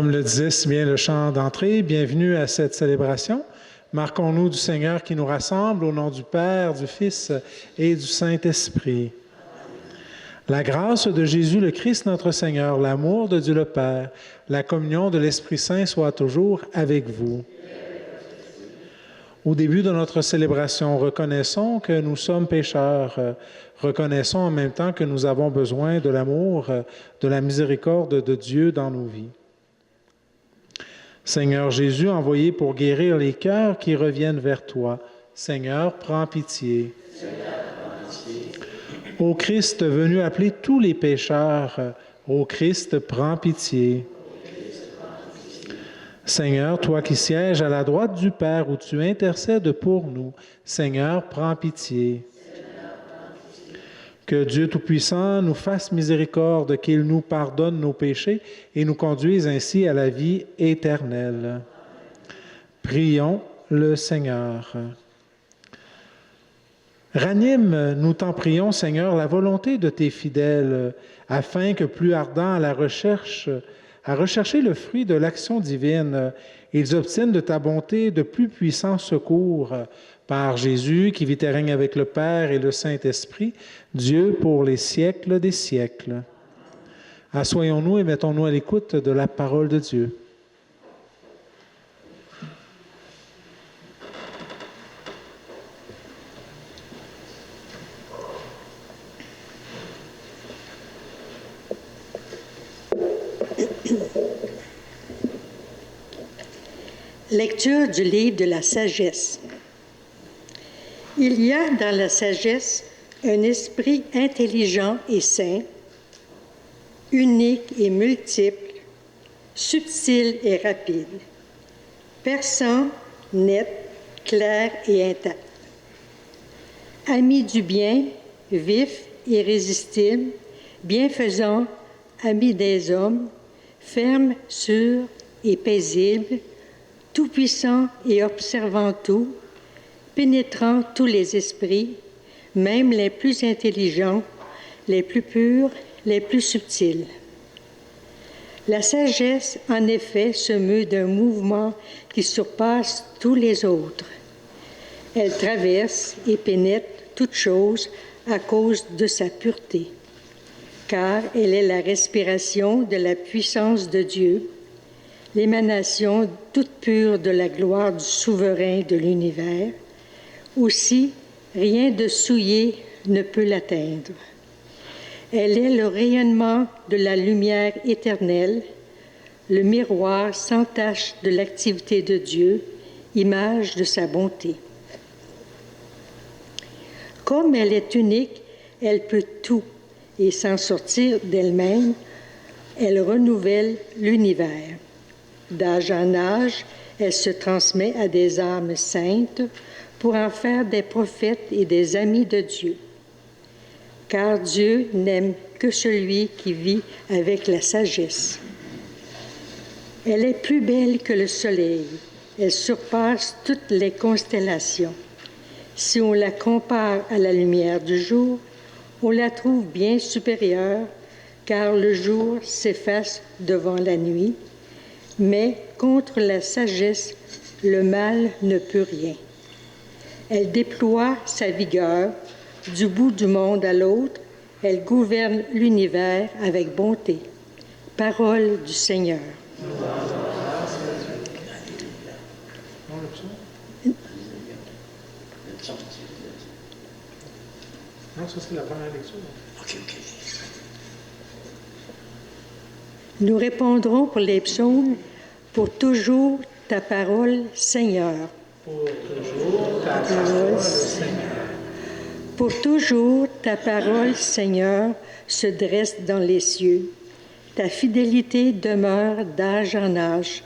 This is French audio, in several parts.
Comme le disait si bien le chant d'entrée, bienvenue à cette célébration. Marquons-nous du Seigneur qui nous rassemble au nom du Père, du Fils et du Saint-Esprit. La grâce de Jésus le Christ notre Seigneur, l'amour de Dieu le Père, la communion de l'Esprit Saint soit toujours avec vous. Au début de notre célébration, reconnaissons que nous sommes pécheurs. Reconnaissons en même temps que nous avons besoin de l'amour, de la miséricorde de Dieu dans nos vies. Seigneur Jésus, envoyé pour guérir les cœurs qui reviennent vers toi, Seigneur, prends pitié. Ô Christ, venu appeler tous les pécheurs, ô Christ, prends pitié. Seigneur, toi qui sièges à la droite du Père où tu intercèdes pour nous, Seigneur, prends pitié. Que Dieu Tout-Puissant nous fasse miséricorde, qu'il nous pardonne nos péchés et nous conduise ainsi à la vie éternelle. Prions le Seigneur. Ranime, nous t'en prions, Seigneur, la volonté de tes fidèles, afin que plus ardents à rechercher le fruit de l'action divine, ils obtiennent de ta bonté de plus puissants secours par Jésus, qui vit et règne avec le Père et le Saint-Esprit, Dieu pour les siècles des siècles. Assoyons-nous et mettons-nous à l'écoute de la parole de Dieu. Lecture du livre de la sagesse. Il y a dans la sagesse un esprit intelligent et saint, unique et multiple, subtil et rapide, perçant, net, clair et intact. Ami du bien, vif, irrésistible, bienfaisant, ami des hommes, ferme, sûr et paisible, tout-puissant et observant tout, pénétrant tous les esprits, même les plus intelligents, les plus purs, les plus subtils. La sagesse, en effet, se meut d'un mouvement qui surpasse tous les autres. Elle traverse et pénètre toutes choses à cause de sa pureté, car elle est la respiration de la puissance de Dieu, l'émanation toute pure de la gloire du souverain de l'univers. Aussi, rien de souillé ne peut l'atteindre. Elle est le rayonnement de la lumière éternelle, le miroir sans tache de l'activité de Dieu, image de sa bonté. Comme elle est unique, elle peut tout, et sans sortir d'elle-même, elle renouvelle l'univers. D'âge en âge, elle se transmet à des âmes saintes pour en faire des prophètes et des amis de Dieu. Car Dieu n'aime que celui qui vit avec la sagesse. Elle est plus belle que le soleil. Elle surpasse toutes les constellations. Si on la compare à la lumière du jour, on la trouve bien supérieure, car le jour s'efface devant la nuit. Mais contre la sagesse, le mal ne peut rien. Elle déploie sa vigueur du bout du monde à l'autre. Elle gouverne l'univers avec bonté. Parole du Seigneur. Non, ça c'est la première lecture. OK. Nous répondrons pour les psaumes, pour toujours ta parole, Seigneur. Pour toujours ta parole, Seigneur. Pour toujours ta parole, Seigneur, se dresse dans les cieux. Ta fidélité demeure d'âge en âge.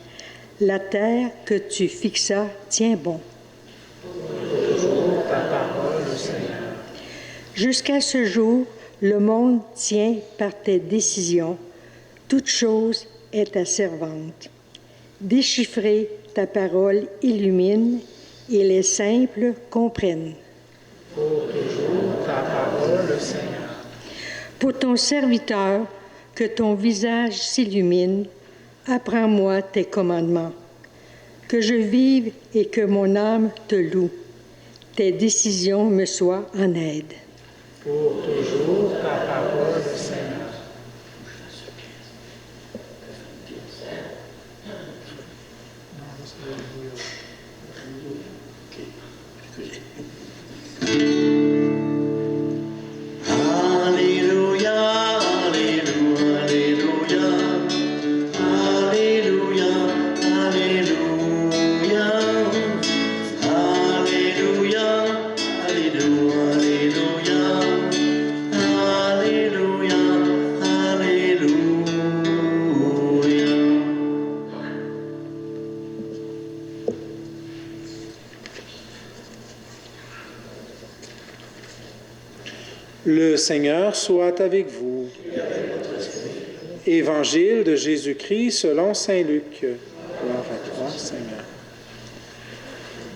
La terre que tu fixas tient bon. Pour toujours ta parole, Seigneur. Jusqu'à ce jour, le monde tient par tes décisions. Toute chose est ta servante. Déchiffrer ta parole illumine et les simples comprennent. Pour toujours ta parole, Seigneur. Pour ton serviteur, que ton visage s'illumine, apprends-moi tes commandements. Que je vive et que mon âme te loue. Tes décisions me soient en aide. Pour toujours, ta parole, Seigneur. Le Seigneur soit avec vous. Évangile de Jésus-Christ selon saint Luc. Gloire à toi, Seigneur.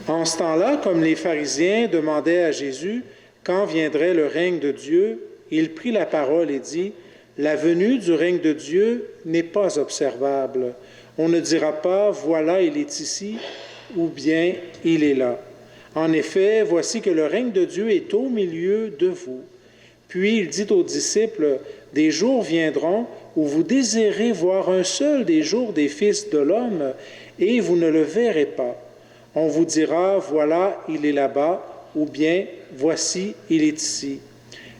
En ce temps-là, comme les pharisiens demandaient à Jésus quand viendrait le règne de Dieu, il prit la parole et dit, « La venue du règne de Dieu n'est pas observable. On ne dira pas, voilà, il est ici, ou bien, il est là. En effet, voici que le règne de Dieu est au milieu de vous. » Puis il dit aux disciples, « Des jours viendront où vous désirez voir un seul des jours des fils de l'homme, et vous ne le verrez pas. On vous dira, voilà, il est là-bas, ou bien, voici, il est ici.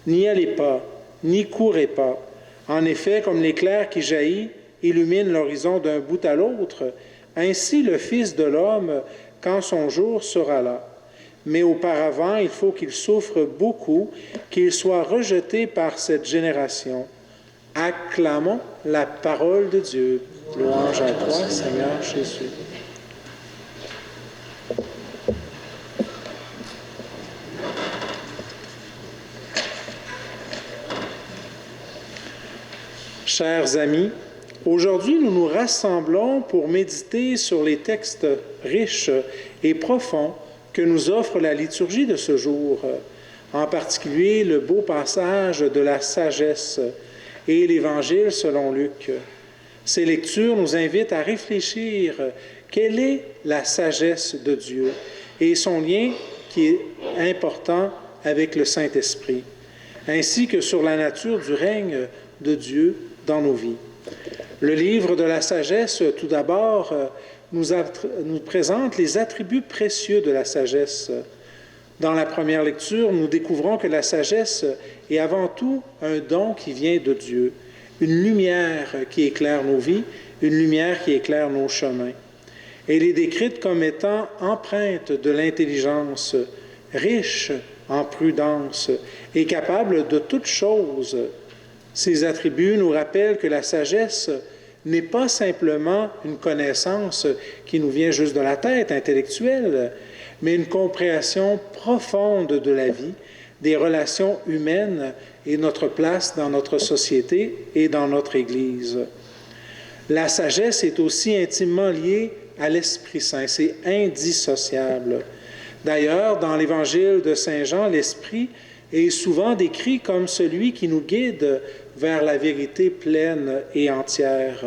N'y allez pas, n'y courez pas. En effet, comme l'éclair qui jaillit, illumine l'horizon d'un bout à l'autre, ainsi le Fils de l'homme, quand son jour sera là. Mais auparavant, il faut qu'il souffre beaucoup, qu'il soit rejeté par cette génération. Acclamons la parole de Dieu. Louange à toi, Seigneur Jésus. Chers amis, aujourd'hui nous nous rassemblons pour méditer sur les textes riches et profonds que nous offre la liturgie de ce jour, en particulier le beau passage de la sagesse et l'Évangile selon Luc. Ces lectures nous invitent à réfléchir quelle est la sagesse de Dieu et son lien qui est important avec le Saint-Esprit, ainsi que sur la nature du règne de Dieu dans nos vies. Le livre de la sagesse, tout d'abord, nous présente les attributs précieux de la sagesse. Dans la première lecture, nous découvrons que la sagesse est avant tout un don qui vient de Dieu, une lumière qui éclaire nos vies, une lumière qui éclaire nos chemins. Elle est décrite comme étant empreinte de l'intelligence, riche en prudence et capable de toutes choses. Ces attributs nous rappellent que la sagesse n'est pas simplement une connaissance qui nous vient juste de la tête intellectuelle, mais une compréhension profonde de la vie, des relations humaines et notre place dans notre société et dans notre Église. La sagesse est aussi intimement liée à l'Esprit Saint, c'est indissociable. D'ailleurs, dans l'Évangile de Saint Jean, l'Esprit est souvent décrit comme celui qui nous guide vers la vérité pleine et entière.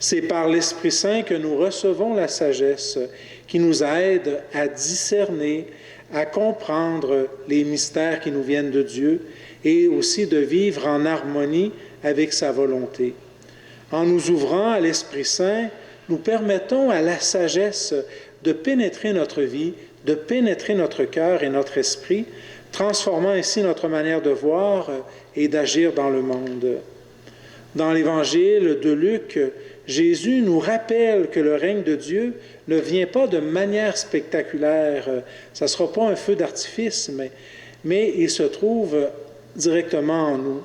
C'est par l'Esprit Saint que nous recevons la sagesse qui nous aide à discerner, à comprendre les mystères qui nous viennent de Dieu et aussi de vivre en harmonie avec sa volonté. En nous ouvrant à l'Esprit Saint, nous permettons à la sagesse de pénétrer notre vie, de pénétrer notre cœur et notre esprit, transformant ainsi notre manière de voir et d'agir dans le monde. Dans l'Évangile de Luc, Jésus nous rappelle que le règne de Dieu ne vient pas de manière spectaculaire. Ça ne sera pas un feu d'artifice, mais il se trouve directement en nous.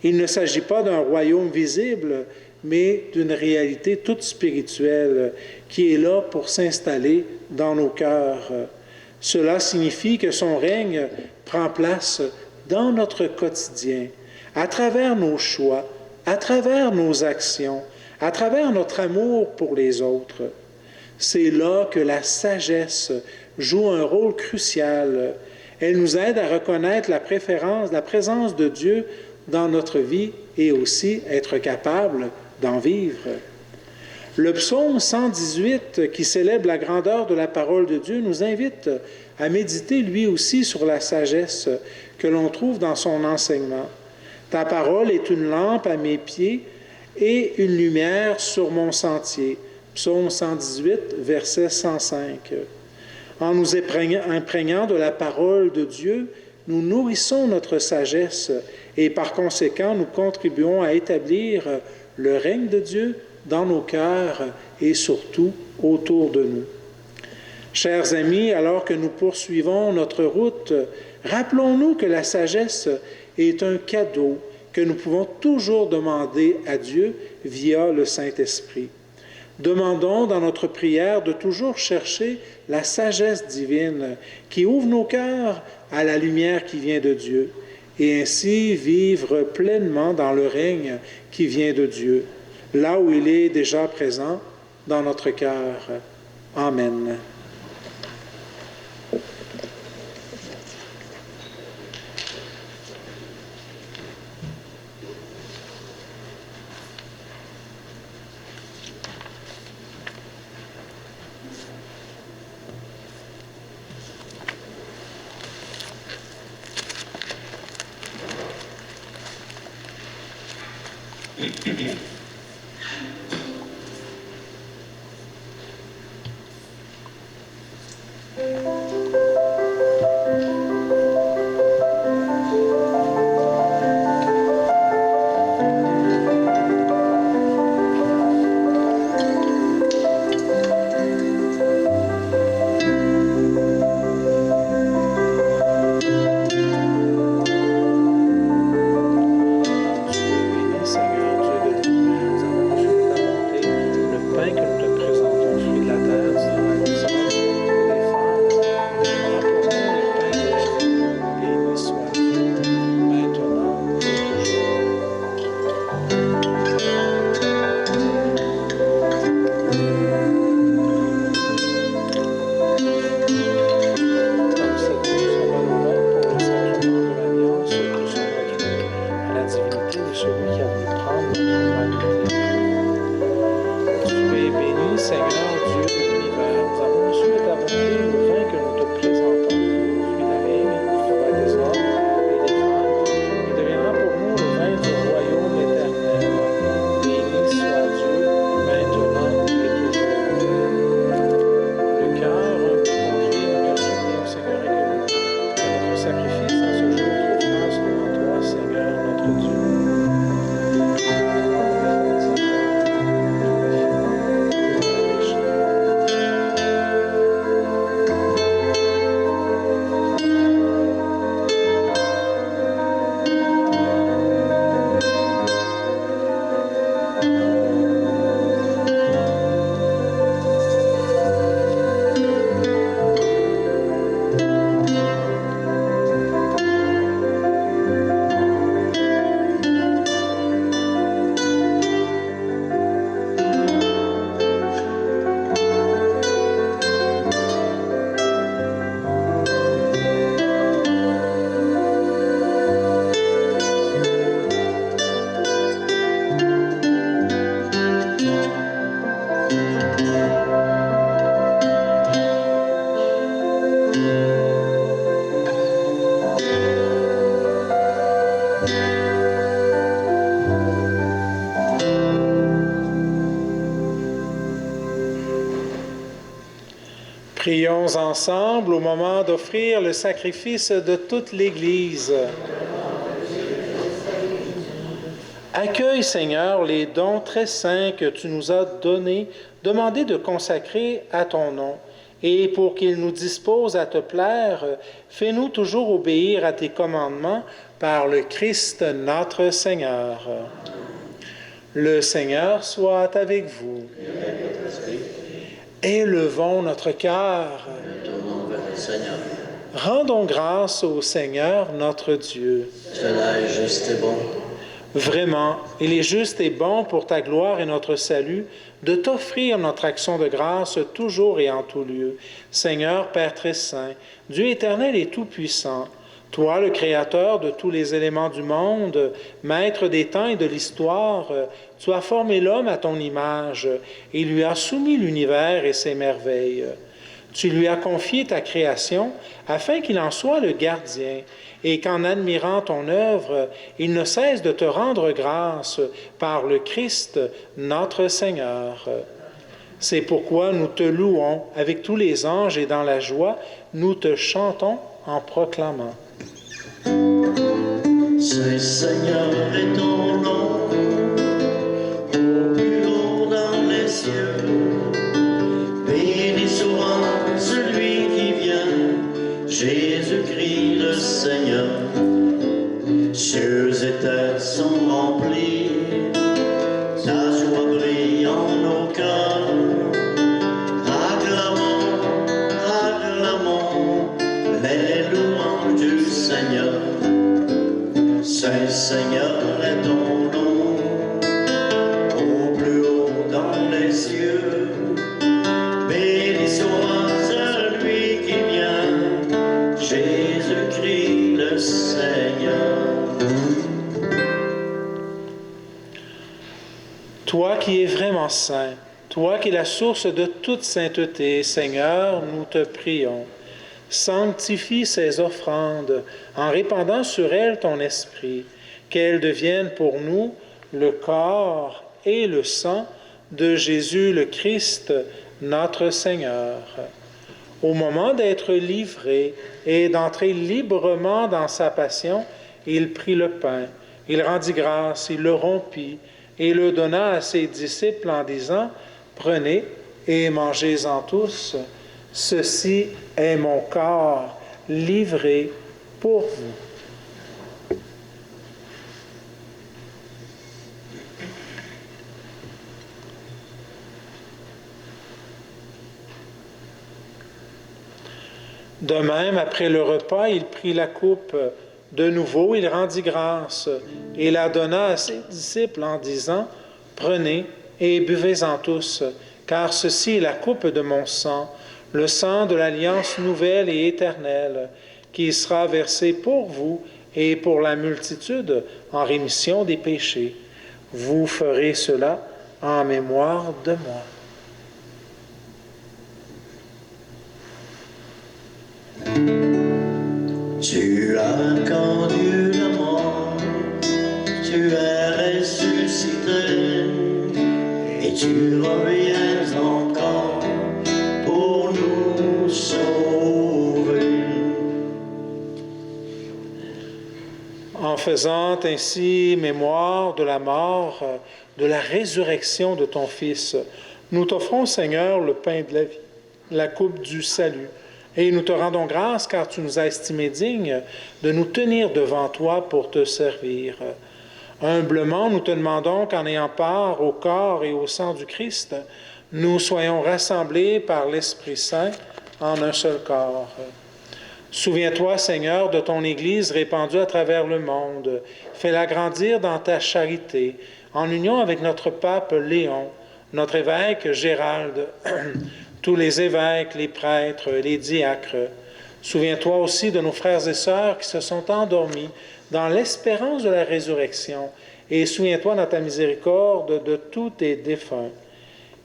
Il ne s'agit pas d'un royaume visible, mais d'une réalité toute spirituelle qui est là pour s'installer dans nos cœurs. Cela signifie que son règne prend place dans notre quotidien, à travers nos choix, à travers nos actions, à travers notre amour pour les autres. C'est là que la sagesse joue un rôle crucial. Elle nous aide à reconnaître la présence de Dieu dans notre vie et aussi être capable d'en vivre. Le psaume 118, qui célèbre la grandeur de la parole de Dieu, nous invite à méditer lui aussi sur la sagesse que l'on trouve dans son enseignement. Ta parole est une lampe à mes pieds et une lumière sur mon sentier. Psaume 118, verset 105. En nous imprégnant de la parole de Dieu, nous nourrissons notre sagesse et par conséquent, nous contribuons à établir le règne de Dieu dans nos cœurs et surtout autour de nous. Chers amis, alors que nous poursuivons notre route, rappelons-nous que la sagesse est un cadeau que nous pouvons toujours demander à Dieu via le Saint-Esprit. Demandons dans notre prière de toujours chercher la sagesse divine qui ouvre nos cœurs à la lumière qui vient de Dieu et ainsi vivre pleinement dans le règne qui vient de Dieu, là où il est déjà présent dans notre cœur. Amen. Prions ensemble au moment d'offrir le sacrifice de toute l'Église. Accueille, Seigneur, les dons très saints que tu nous as donnés, demandés de consacrer à ton nom. Et pour qu'ils nous disposent à te plaire, fais-nous toujours obéir à tes commandements par le Christ notre Seigneur. Le Seigneur soit avec vous. Élevons notre cœur. Rendons grâce au Seigneur notre Dieu. Cela est juste et bon. Vraiment, il est juste et bon pour ta gloire et notre salut de t'offrir notre action de grâce toujours et en tout lieu. Seigneur, Père très saint, Dieu éternel et tout-puissant, Toi, le Créateur de tous les éléments du monde, Maître des temps et de l'histoire, tu as formé l'homme à ton image et lui as soumis l'univers et ses merveilles. Tu lui as confié ta création afin qu'il en soit le gardien et qu'en admirant ton œuvre, il ne cesse de te rendre grâce par le Christ, notre Seigneur. C'est pourquoi nous te louons avec tous les anges et dans la joie, nous te chantons en proclamant. Saint Seigneur est ton nom, au plus haut dans les cieux. Béni soit celui qui vient, Jésus-Christ le Seigneur. Cieux et terre sont remplis, ta joie brille en nos cœurs. Acclamons, acclamons les louanges du Seigneur. Saint Seigneur est ton nom, au plus haut dans les cieux. Béni soit celui qui vient, Jésus-Christ le Seigneur. Toi qui es vraiment saint, toi qui es la source de toute sainteté, Seigneur, nous te prions. Sanctifie ces offrandes en répandant sur elles ton esprit, qu'elles deviennent pour nous le corps et le sang de Jésus le Christ, notre Seigneur. Au moment d'être livré et d'entrer librement dans sa passion, il prit le pain, il rendit grâce, il le rompit et le donna à ses disciples en disant « Prenez et mangez-en tous. Ceci est mon corps livré pour vous. » De même, après le repas, il prit la coupe. De nouveau, il rendit grâce et la donna à ses disciples en disant « Prenez et buvez-en tous, car ceci est la coupe de mon sang, le sang de l'alliance nouvelle et éternelle, qui sera versé pour vous et pour la multitude en rémission des péchés. Vous ferez cela en mémoire de moi. » Tu as vaincu la mort, tu es ressuscité, et tu reviens encore pour nous sauver. En faisant ainsi mémoire de la mort, de la résurrection de ton Fils, nous t'offrons, Seigneur, le pain de la vie, la coupe du salut, et nous te rendons grâce car tu nous as estimés dignes de nous tenir devant toi pour te servir. Humblement, nous te demandons qu'en ayant part au corps et au sang du Christ, nous soyons rassemblés par l'Esprit Saint en un seul corps. Souviens-toi, Seigneur, de ton Église répandue à travers le monde. Fais-la grandir dans ta charité, en union avec notre pape Léon, notre évêque Gérald, tous les évêques, les prêtres, les diacres. Souviens-toi aussi de nos frères et sœurs qui se sont endormis dans l'espérance de la résurrection. Et souviens-toi dans ta miséricorde de tous tes défunts.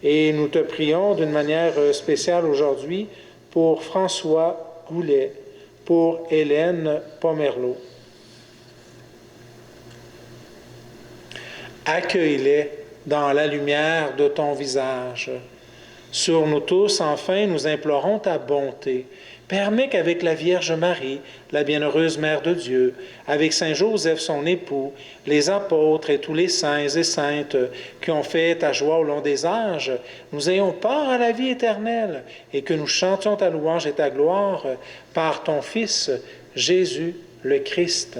Et nous te prions d'une manière spéciale aujourd'hui pour François Goulet, pour Hélène Pomerleau. Accueille-les dans la lumière de ton visage. Sur nous tous, enfin, nous implorons ta bonté. Permets qu'avec la Vierge Marie, la bienheureuse Mère de Dieu, avec Saint Joseph, son époux, les apôtres et tous les saints et saintes qui ont fait ta joie au long des âges, nous ayons part à la vie éternelle et que nous chantions ta louange et ta gloire par ton Fils, Jésus le Christ.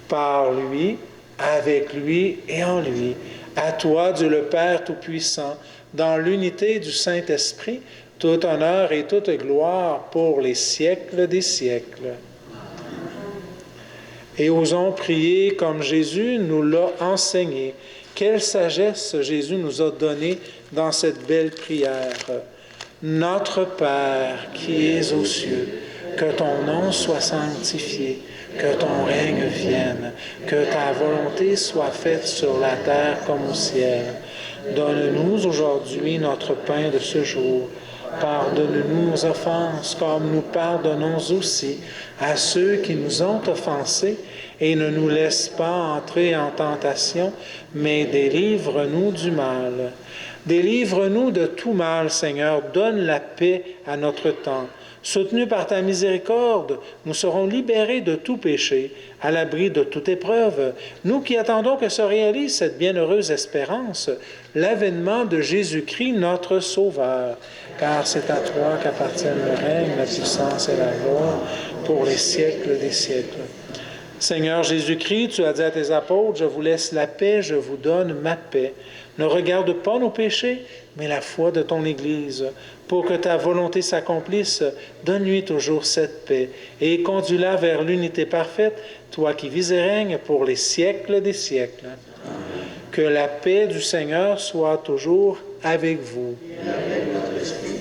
Par lui, avec lui et en lui, à toi, Dieu le Père Tout-Puissant, dans l'unité du Saint-Esprit, tout honneur et toute gloire pour les siècles des siècles. Et osons prier comme Jésus nous l'a enseigné. Quelle sagesse Jésus nous a donnée dans cette belle prière. Notre Père qui es aux cieux, Que ton nom soit sanctifié, que ton règne vienne, que ta volonté soit faite sur la terre comme au ciel. Donne-nous aujourd'hui notre pain de ce jour. Pardonne-nous nos offenses, comme nous pardonnons aussi à ceux qui nous ont offensés, et ne nous laisse pas entrer en tentation, mais délivre-nous du mal. Délivre-nous de tout mal, Seigneur. Donne la paix à notre temps. Soutenus par ta miséricorde, nous serons libérés de tout péché, à l'abri de toute épreuve. Nous qui attendons que se réalise cette bienheureuse espérance, l'avènement de Jésus-Christ, notre Sauveur. Car c'est à toi qu'appartiennent le règne, la puissance et la gloire pour les siècles des siècles. Seigneur Jésus-Christ, tu as dit à tes apôtres, « Je vous laisse la paix, je vous donne ma paix. » Ne regarde pas nos péchés, mais la foi de ton Église. Pour que ta volonté s'accomplisse, donne-lui toujours cette paix et conduis-la vers l'unité parfaite, toi qui vis et règnes pour les siècles des siècles. Que la paix du Seigneur soit toujours avec vous. Et avec notre esprit.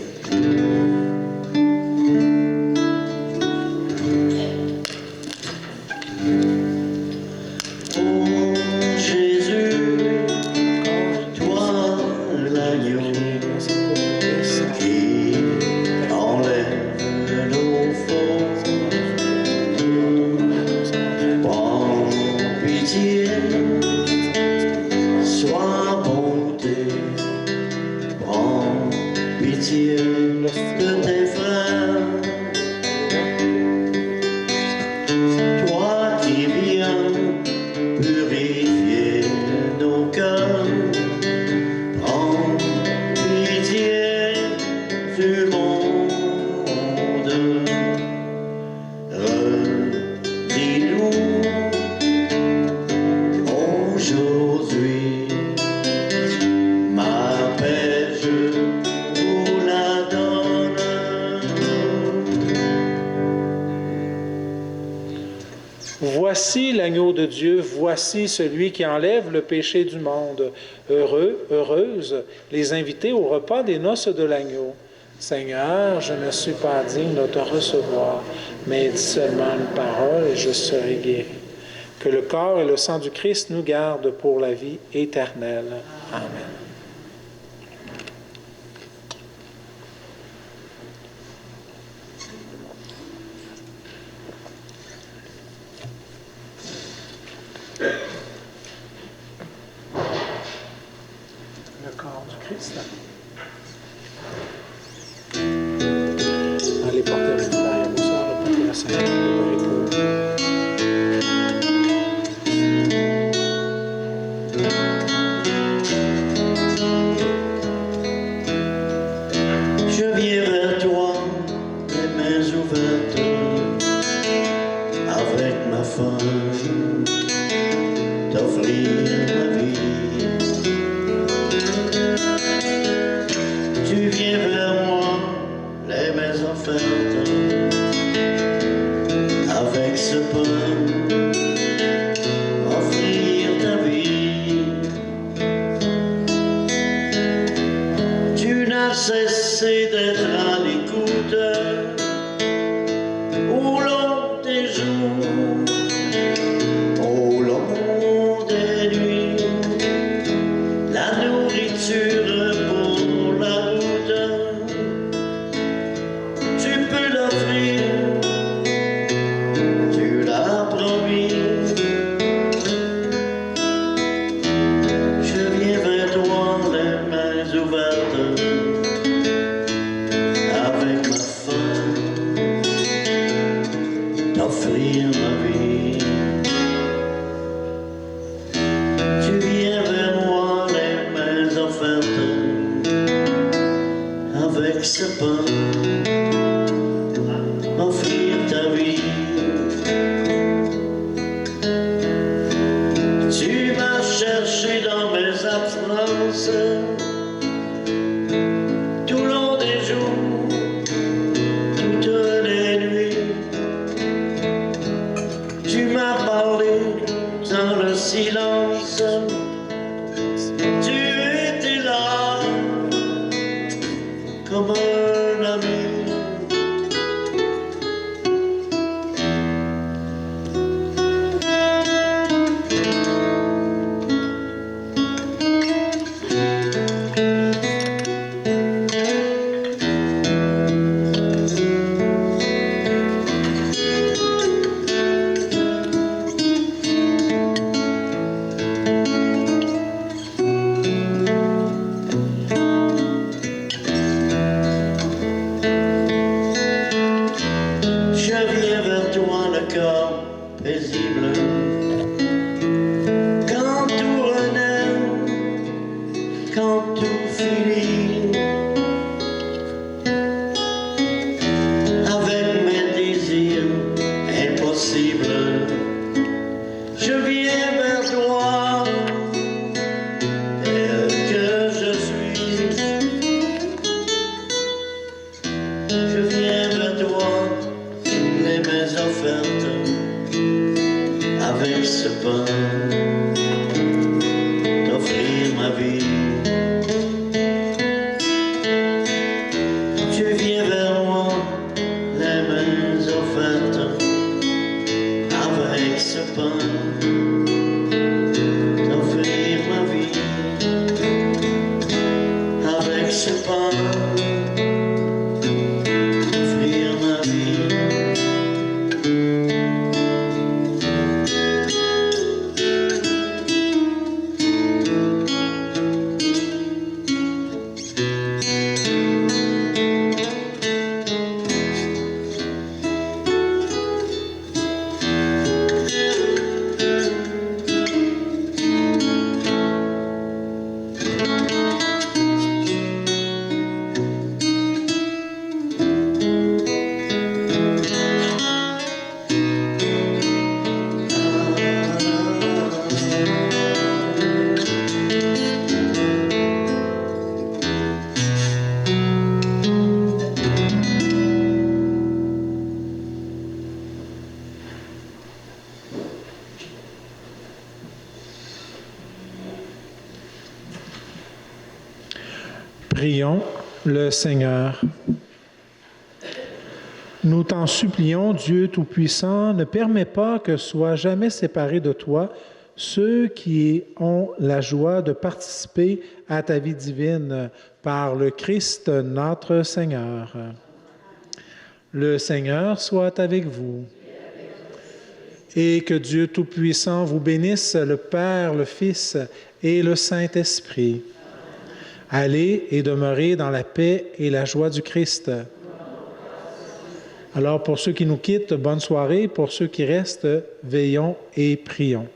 Voici l'agneau de Dieu, voici celui qui enlève le péché du monde. Heureux, heureuses, les invités au repas des noces de l'agneau. Seigneur, je ne suis pas digne de te recevoir, mais dis seulement une parole et je serai guéri. Que le corps et le sang du Christ nous gardent pour la vie éternelle. Amen. Le corps du Christ. Allez porter avec vous derrière vos soeurs, le porter la Seigneur de l'épaule. Je viens vers toi, les mains ouvertes, avec ma faim, t'offrir ma vie. Tu viens vers moi, les mains offertes, avec ce pain, offrir ta vie. Tu n'as cessé d'être à l'écoute au long des jours, au long des nuits, la nourriture pour la route, tu peux l'offrir, tu l'as promis. Je viens vers toi, les mains ouvertes, avec ma faim, t'offrir ma vie. Tu viens vers moi, les mains offertes, avec ce pain, offrir ta vie. Tu m'as cherché dans mes absences, tout le long des jours, toutes les nuits. Tu m'as parlé dans le silence, tu étais là comme un ami. offerte avec ce pain, d'offrir ma vie. Tu viens vers moi, les mains offertes avec ce pain, d'offrir ma vie. Avec ce pain, d'offrir ma vie. Prions le Seigneur. Nous t'en supplions, Dieu Tout-Puissant, ne permets pas que soient jamais séparés de toi ceux qui ont la joie de participer à ta vie divine par le Christ notre Seigneur. Le Seigneur soit avec vous. Et que Dieu Tout-Puissant vous bénisse, le Père, le Fils et le Saint-Esprit. Allez et demeurez dans la paix et la joie du Christ. Alors, pour ceux qui nous quittent, bonne soirée. Pour ceux qui restent, veillons et prions.